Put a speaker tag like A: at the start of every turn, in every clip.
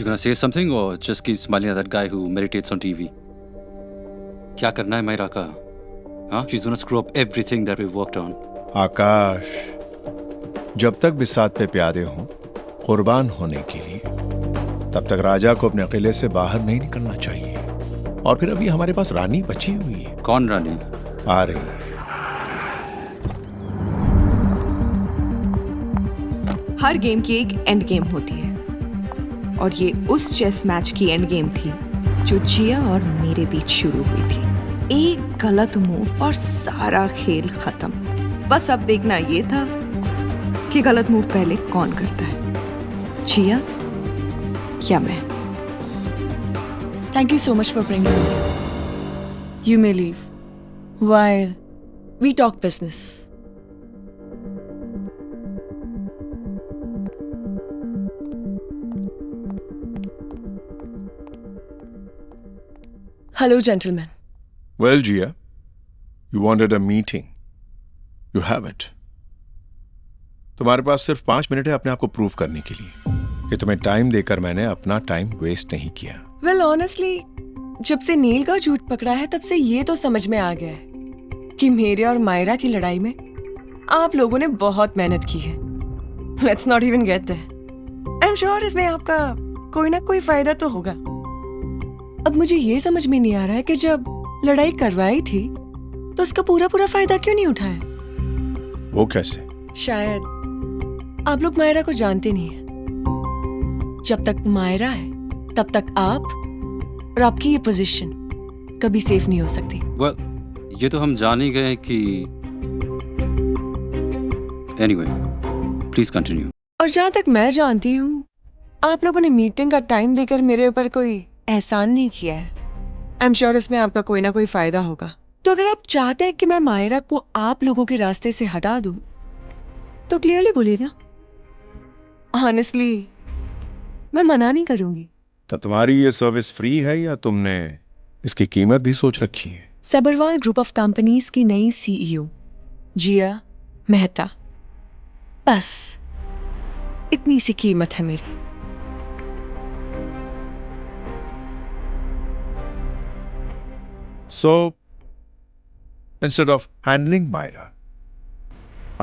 A: You gonna say something or just keep smiling at that guy who meditates on TV? क्या करना है मायरा का? Huh? She's gonna screw up everything that we've worked on.
B: आकाश, जब तक बिसात पे प्यादे हों कुर्बान होने के लिए, तब तक राजा को अपने किले से बाहर नहीं निकलना चाहिए। और फिर अभी हमारे पास रानी बची हुई है।
A: कौन रानी?
B: आ रही है।
C: हर गेम की एक एंड गेम होती है और ये उस चेस मैच की एंड गेम थी जो जिया और मेरे बीच शुरू हुई थी। एक गलत मूव और सारा खेल खत्म। बस अब देखना ये था कि गलत मूव पहले कौन करता है, जिया या मैं।
D: Thank you so much for bringing me. You may leave while we talk business. Hello, gentlemen.
B: Well, Jia, you wanted a meeting. You have it. तुम्हारे पास सिर्फ 5 मिनट है अपने आप को प्रूव करने के लिए कि तुम्हें टाइम देकर मैंने अपना टाइम वेस्ट नहीं किया।
D: Well, honestly, जब से नील का झूठ पकड़ा है तब से ये तो समझ में आ गया है कि मेरे और मायरा की लड़ाई में आप लोगों ने बहुत मेहनत की है। Let's not even get there. I'm sure इसमें आपका कोई ना कोई फायदा तो होगा। अब मुझे ये समझ में नहीं आ रहा है कि जब लड़ाई करवाई थी तो उसका पूरा फायदा क्यों नहीं उठाया?
B: वो कैसे?
D: शायद आप लोग मायरा को जानते नहीं हैं। जब तक मायरा है तब तक आप और आपकी ये पोजीशन कभी सेफ नहीं हो सकती।
A: Well, ये तो हम जान ही गए कि anyway, please continue.
D: और जहाँ तक मैं जानती हूँ आप लोगों ने मीटिंग का टाइम देकर मेरे ऊपर कोई एहसान नहीं किया है। आई एम श्योर इसमें आपका कोई ना कोई फायदा होगा। तो अगर आप चाहते हैं कि मैं मायरा को आप लोगों के रास्ते से हटा दूं तो क्लियरली बोलिए ना। ऑनेस्टली मैं मना नहीं करूंगी।
B: तो तुम्हारी ये सर्विस फ्री है या तुमने इसकी कीमत भी सोच रखी है?
D: सबरवाल ग्रुप ऑफ कंपनीज की नई सीईओ जिया मेहता, बस इतनी सी कीमत है मेरी।
B: So, instead of handling Myra,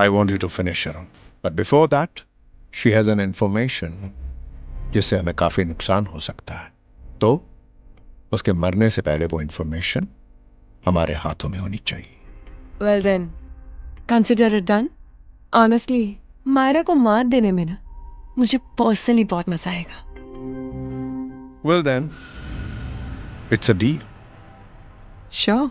B: I want you to finish her. But before that, she has an information जिससे हमें काफी नुकसान हो सकता है। तो उसके मरने से पहले वो इंफॉर्मेशन हमारे हाथों में होनी चाहिए।
D: Well then, consider it done. Honestly, Myra को मात देने में ना मुझे पर्सनली बहुत मजा आएगा।
B: Well then, it's a deal.
D: Sure.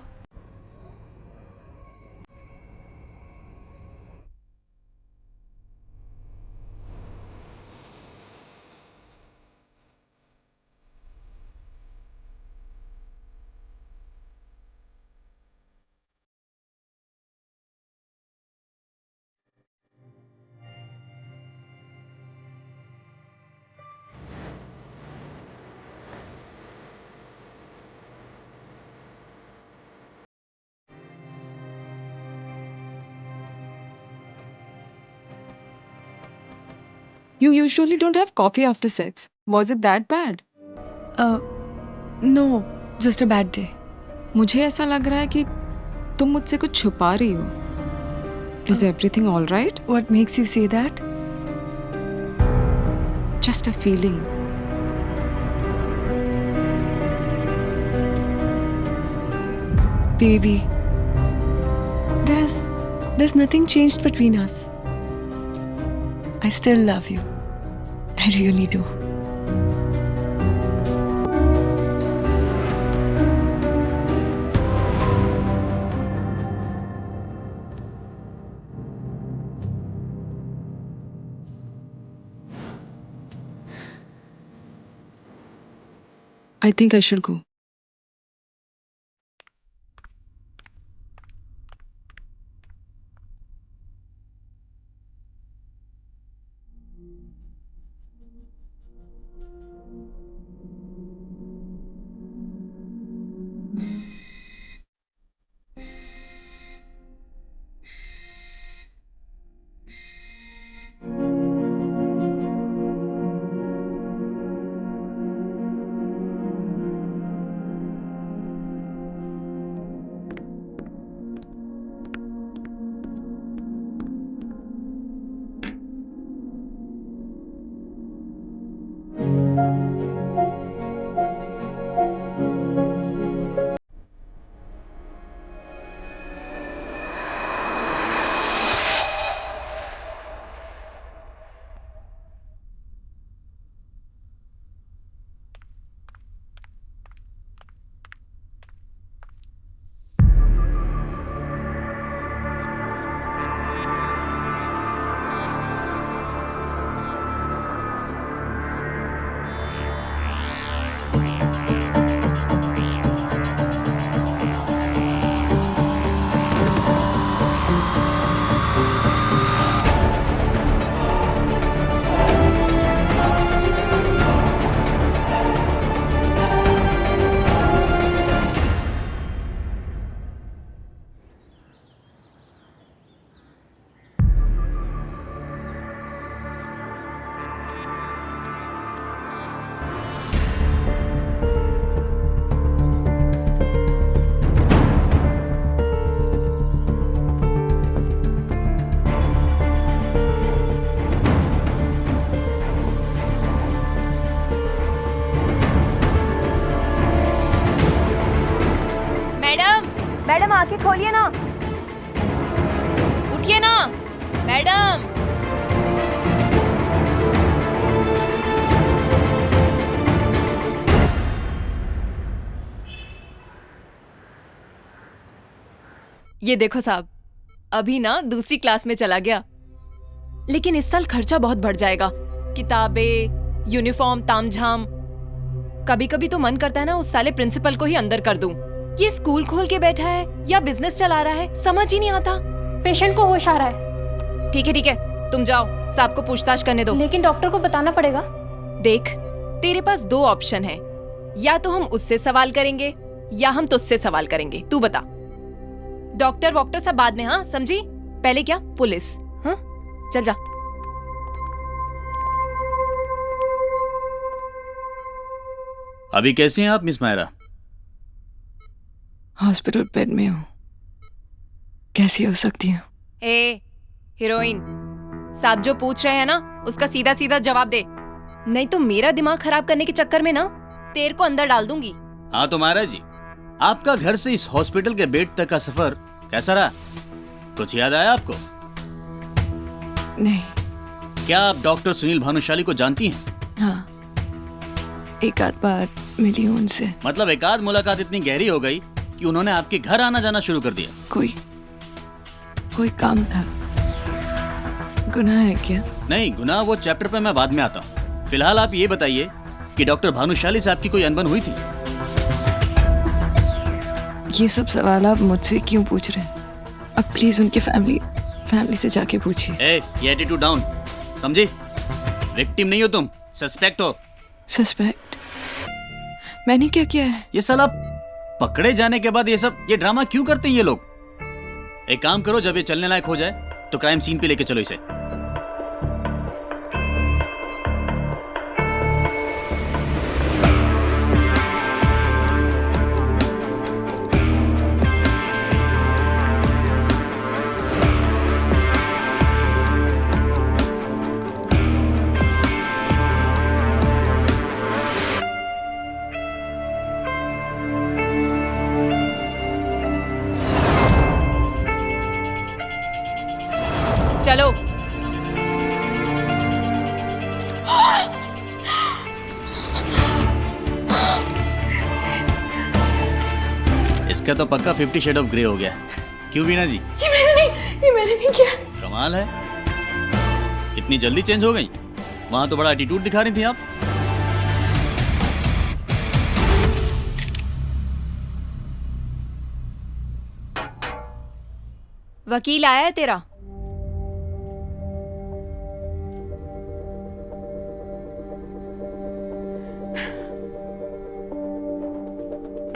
E: You usually don't have coffee after sex. Was it that bad?
D: No, just a bad day.
E: मुझे ऐसा लग रहा है कि तुम मुझसे कुछ छुपा रही हो. Is everything all right?
D: What makes you say that?
E: Just a feeling.
D: Baby, there's nothing changed between us. I still love you. I really do.
E: I think I should go.
F: Madam. ये देखो साहब, अभी ना दूसरी class में चला गया, लेकिन इस साल खर्चा बहुत बढ़ जाएगा। किताबें, यूनिफॉर्म, तामझाम। कभी कभी तो मन करता है ना उस साले प्रिंसिपल को ही अंदर कर दूं। ये स्कूल खोल के बैठा है या बिजनेस चला रहा है, समझ ही नहीं आता।
G: पेशेंट को होश आ रहा है।
F: ठीक है, तुम जाओ, साहब को पूछताछ करने दो।
G: लेकिन डॉक्टर को बताना पड़ेगा।
F: देख, तेरे पास दो ऑप्शन है, या तो हम उससे सवाल करेंगे या हम तुझसे सवाल करेंगे। तू बता। डॉक्टर वॉक्टर सब बाद में, हाँ समझी? पहले क्या? पुलिस। हाँ चल जा।
H: अभी कैसी हैं आप मिस मायरा?
C: हॉस्पिटल बेड में हूँ, कैसी हो सकती हूँ?
F: ए हीरोइन, साहब जो पूछ रहे हैं ना उसका सीधा सीधा जवाब दे, नहीं तो मेरा दिमाग खराब करने के चक्कर में ना तेरे को अंदर डाल दूंगी।
H: हाँ तो मायरा जी, आपका घर से इस हॉस्पिटल के बेड तक का सफर कैसा रहा? कुछ याद आया आपको?
C: नहीं।
H: क्या आप डॉक्टर सुनील भानुशाली को जानती हैं?
C: हाँ, एक आध बार मिली हूँ उनसे।
H: मतलब एक आध मुलाकात इतनी गहरी हो गई कि उन्होंने आपके घर आना जाना शुरू कर दिया?
C: कोई काम था। गुनाह है क्या?
H: नहीं, गुनाह वो चैप्टर पे मैं बाद में आता हूँ। फिलहाल आप ये बताइए कि डॉक्टर भानुशाली से आपकी कोई अनबन हुई थी?
C: ये सब सवाल आप मुझसे क्यों पूछ रहे हैं? अब प्लीज उनके फैमिली से जाके पूछिए।
H: ये एटीट्यूड डाउन, समझी? विक्टिम नहीं हो तुम, सस्पेक्ट हो।
C: सस्पेक्ट? मैंने क्या किया है?
H: ये साला पकड़े जाने के बाद ये ड्रामा क्यों करते हैं ये लोग? एक काम करो, जब ये चलने लायक हो जाए तो क्राइम सीन पे लेके चलो इसे।
F: चलो।
H: इसका तो पक्का 50 शेड ऑफ ग्रे हो गया। क्यों वीणा जी?
C: ये मैंने नहीं किया।
H: कमाल है, इतनी जल्दी चेंज हो गई। वहां तो बड़ा एटीट्यूड दिखा रही थी आप।
F: वकील आया है तेरा?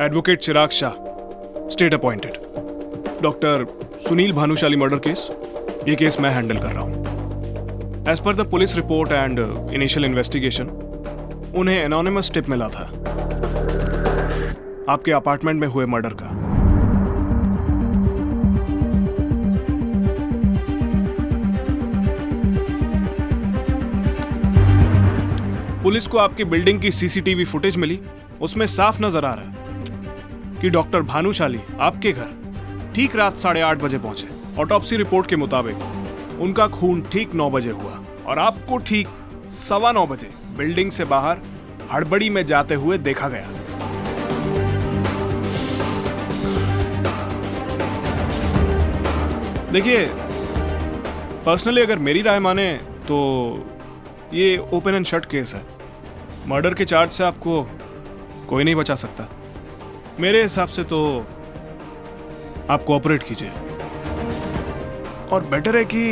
I: Advocate Chirag Shah, state appointed. Doctor Sunil Bhanushali murder case, ये केस मैं हैंडल कर रहा हूं। As per the police report and initial investigation, उन्हें एनोनिमस टिप मिला था आपके अपार्टमेंट में हुए मर्डर का। पुलिस को आपकी बिल्डिंग की सीसीटीवी फुटेज मिली, उसमें साफ नजर आ रहा है कि डॉक्टर भानुशाली आपके घर ठीक रात 8:30 बजे पहुंचे। ऑटोप्सी रिपोर्ट के मुताबिक उनका खून ठीक 9 बजे हुआ और आपको ठीक 9:15 बजे बिल्डिंग से बाहर हड़बड़ी में जाते हुए देखा गया। देखिए, पर्सनली अगर मेरी राय माने तो ये ओपन एंड शट केस है। मर्डर के चार्ज से आपको कोई नहीं बचा सकता। मेरे हिसाब से तो आप कोऑपरेट कीजिए और बेटर है कि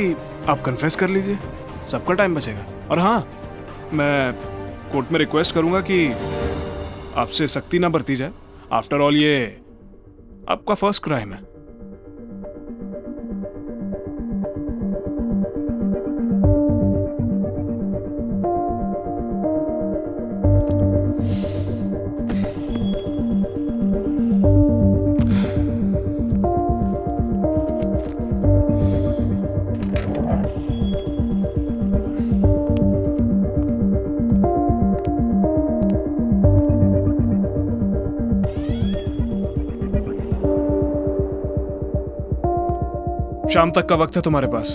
I: आप कन्फेस कर लीजिए, सबका टाइम बचेगा। और हाँ, मैं कोर्ट में रिक्वेस्ट करूंगा कि आपसे सख्ती ना बरती जाए। आफ्टर ऑल ये आपका फर्स्ट क्राइम है। शाम तक का वक्त है तुम्हारे पास।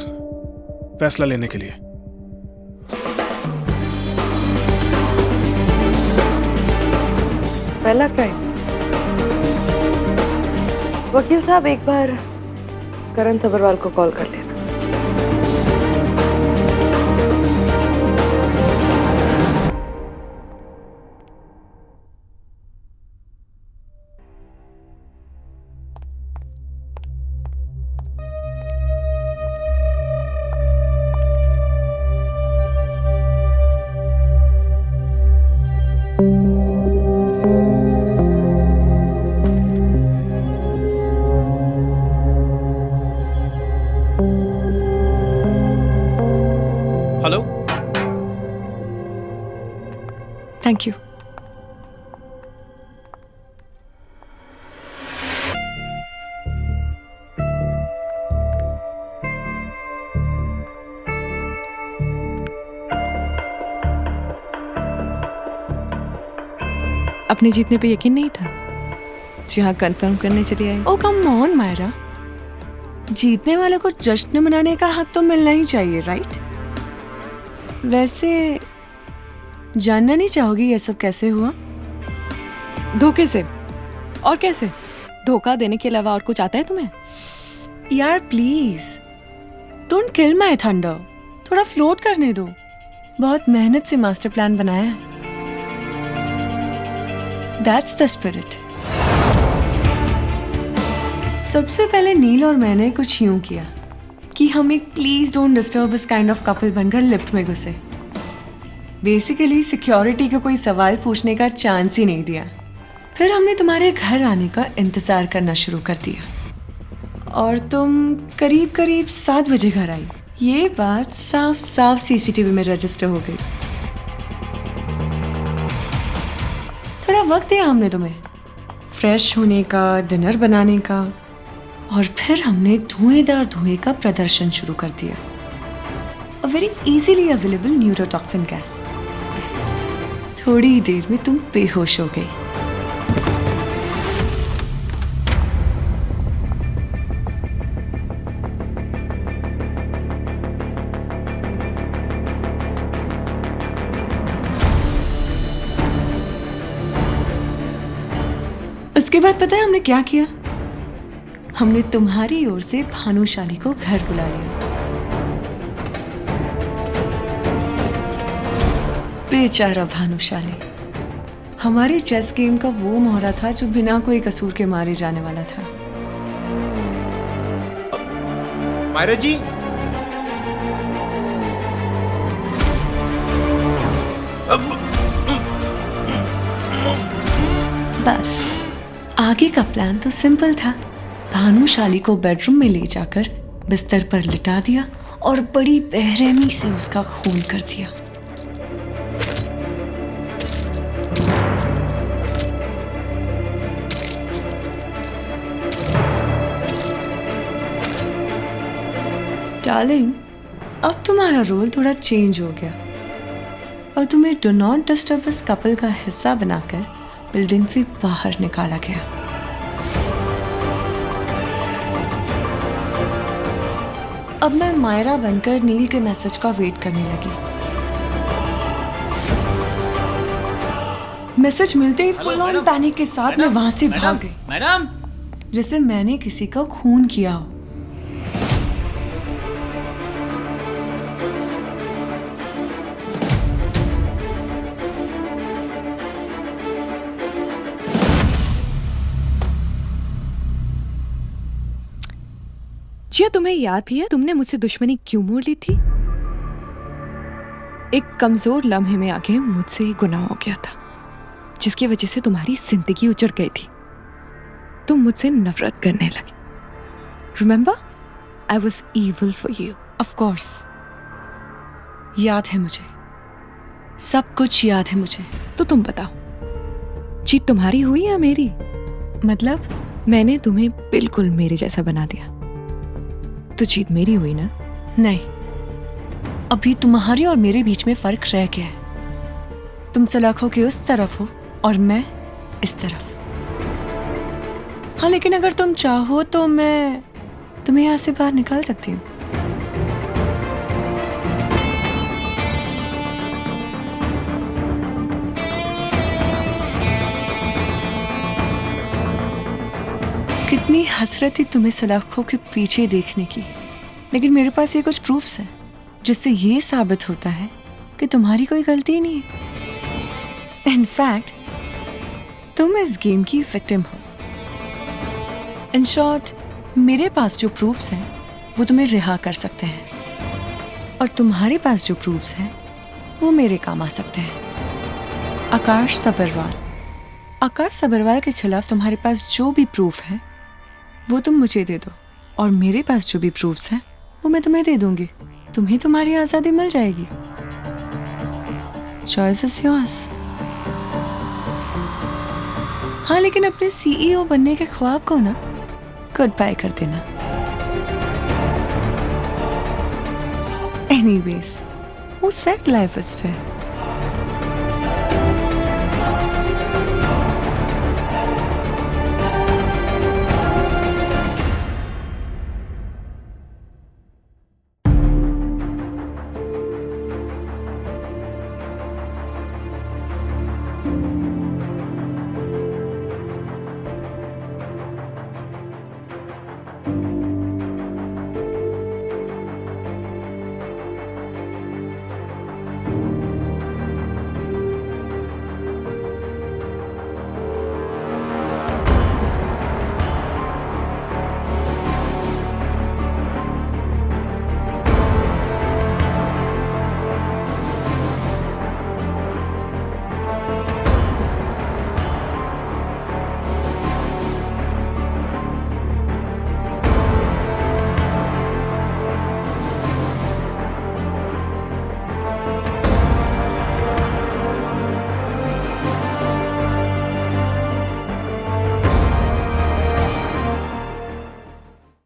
I: फैसला लेने के लिए।
D: पहला क्राइम। वकील साहब एक बार करण सब्रवाल को कॉल कर लेना।
H: हेलो।
D: Thank you.
C: अपने जीतने पे यकीन नहीं था? जी हाँ, कंफर्म करने चली आई।
D: ओ कम ऑन मायरा, जीतने वाले को जश्न मनाने का हक तो मिलना ही चाहिए, राइट? वैसे जानना नहीं चाहोगी ये सब कैसे हुआ?
C: धोखे से। और कैसे? धोखा देने के अलावा और कुछ आता है तुम्हें?
D: यार please don't kill my thunder, थोड़ा फ्लोट करने दो। बहुत मेहनत से मास्टर प्लान बनाया है। That's the spirit. सबसे पहले नील और मैंने कुछ यूं किया कि हम एक प्लीज डोंट डिस्टर्ब इस काइंड ऑफ कपल बनकर लिफ्ट में घुसे। बेसिकली सिक्योरिटी को कोई सवाल पूछने का चांस ही नहीं दिया। फिर हमने तुम्हारे घर आने का इंतजार करना शुरू कर दिया और तुम करीब करीब 7 बजे घर आई। ये बात साफ साफ सीसीटीवी में रजिस्टर हो गई। थोड़ा वक्त दिया हमने तुम्हें फ्रेश होने का, डिनर बनाने का, और फिर हमने धुएंदार धुएं का प्रदर्शन शुरू कर दिया। A very easily available neurotoxin gas. थोड़ी देर में तुम बेहोश हो गई। उसके बाद पता है हमने क्या किया? हमने तुम्हारी ओर से भानुशाली को घर बुला लिया। बेचारा भानुशाली हमारे चेस गेम का वो मोहरा था जो बिना कोई कसूर के मारे जाने वाला था।
J: मायरा जी,
D: बस आगे का प्लान तो सिंपल था। भानुशाली को बेडरूम में ले जाकर बिस्तर पर लिटा दिया और बड़ी बेरहमी से उसका खून कर दिया। डार्लिंग, अब तुम्हारा रोल थोड़ा चेंज हो गया और तुम्हें डू नॉट डिस्टर्ब इस कपल का हिस्सा बनाकर बिल्डिंग से बाहर निकाला गया। अब मैं मायरा बनकर नील के मैसेज का वेट करने लगी। मैसेज मिलते ही फुल ऑन पैनिक के साथ मैं वहां से भाग गई।
H: मैडम,
D: जैसे मैंने किसी का खून किया हो।
C: जिया, तुम्हें याद भी है तुमने मुझसे दुश्मनी क्यों मोड़ ली थी? एक कमजोर लम्हे में आके मुझसे गुनाह हो गया था, जिसकी वजह से तुम्हारी जिंदगी उजड़ गई थी। तुम मुझसे नफरत करने लगे। Remember, I was evil for you.
D: Of course याद है मुझे, सब कुछ याद है मुझे।
C: तो तुम बताओ, जीत तुम्हारी हुई या मेरी?
D: मतलब?
C: मैंने तुम्हें बिल्कुल मेरे जैसा बना दिया, तो जीत मेरी हुई ना?
D: नहीं, अभी तुम्हारे और मेरे बीच में फर्क रह गया है। तुम सलाखों के उस तरफ हो और मैं इस तरफ। हाँ, लेकिन अगर तुम चाहो तो मैं तुम्हें यहाँ से बाहर निकाल सकती हूँ। कितनी हसरत थी तुम्हें सलाखों के पीछे देखने की, लेकिन मेरे पास ये कुछ प्रूफ्स हैं जिससे ये साबित होता है कि तुम्हारी कोई गलती नहीं है। इनफैक्ट तुम इस गेम की विक्टिम हो। इन शॉर्ट, मेरे पास जो प्रूफ्स हैं वो तुम्हें रिहा कर सकते हैं, और तुम्हारे पास जो प्रूफ्स हैं वो मेरे काम आ सकते हैं। आकाश सबरवाल के खिलाफ तुम्हारे पास जो भी प्रूफ है वो तुम मुझे दे दो, और मेरे पास जो भी प्रूफ्स हैं वो मैं तुम्हें दे दूंगी। तुम्हें तुम्हारी आज़ादी मिल जाएगी। Choice is yours. हाँ, लेकिन अपने CEO बनने के ख्वाब को ना गुड बाय कर देना। Anyways, who said life is fair?